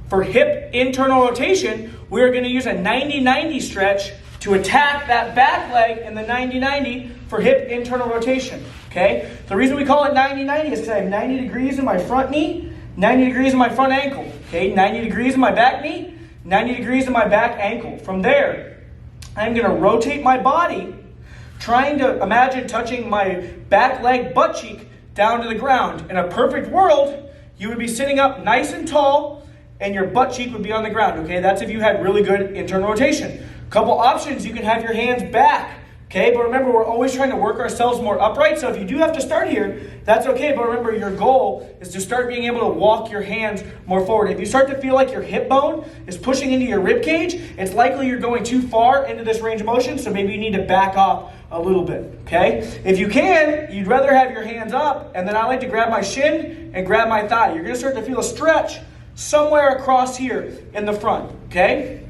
For hip internal rotation, we're going to use a 90-90 stretch to attack that back leg in the 90-90 for hip internal rotation, okay? The reason we call it 90-90 is because I have 90 degrees in my front knee, 90 degrees in my front ankle, okay? 90 degrees in my back knee, 90 degrees in my back ankle. From there, I'm going to rotate my body, trying to imagine touching my back leg butt cheek down to the ground. In a perfect world, you would be sitting up nice and tall, and your butt cheek would be on the ground, okay? That's if you had really good internal rotation. Couple options, you can have your hands back, okay? But remember, we're always trying to work ourselves more upright, so if you do have to start here, that's okay. But remember, your goal is to start being able to walk your hands more forward. If you start to feel like your hip bone is pushing into your rib cage, it's likely you're going too far into this range of motion, so maybe you need to back off a little bit, okay? If you can, you'd rather have your hands up, and then I like to grab my shin and grab my thigh. You're gonna start to feel a stretch somewhere across here in the front, okay?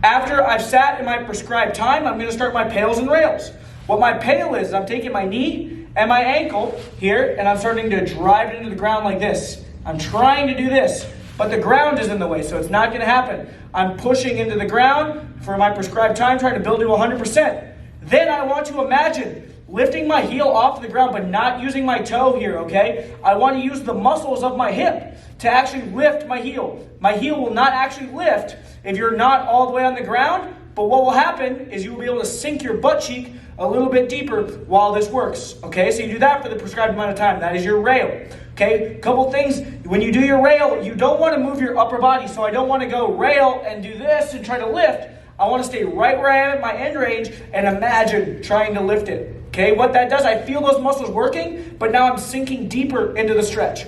After I've sat in my prescribed time, I'm going to start my pails and rails. What my pail is, I'm taking my knee and my ankle here, and I'm starting to drive it into the ground like this. I'm trying to do this, but the ground is in the way, so it's not going to happen. I'm pushing into the ground for my prescribed time, trying to build to 100%. Then I want to imagine lifting my heel off the ground, but not using my toe here, okay? I want to use the muscles of my hip to actually lift my heel. My heel will not actually lift if you're not all the way on the ground, but what will happen is you will be able to sink your butt cheek a little bit deeper while this works, okay? So you do that for the prescribed amount of time. That is your rail, okay? Couple things, when you do your rail, you don't want to move your upper body, so I don't want to go rail and do this and try to lift. I want to stay right where I am at my end range and imagine trying to lift it, okay? What that does, I feel those muscles working, but now I'm sinking deeper into the stretch.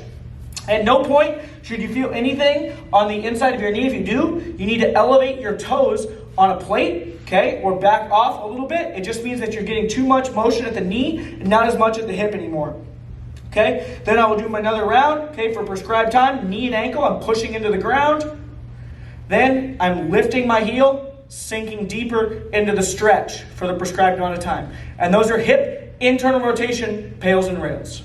At no point should you feel anything on the inside of your knee. If you do, you need to elevate your toes on a plate, okay, or back off a little bit. It just means that you're getting too much motion at the knee and not as much at the hip anymore, okay? Then I will do another round, okay, for prescribed time, knee and ankle. I'm pushing into the ground. Then I'm lifting my heel, sinking deeper into the stretch for the prescribed amount of time. And those are hip internal rotation pails and rails.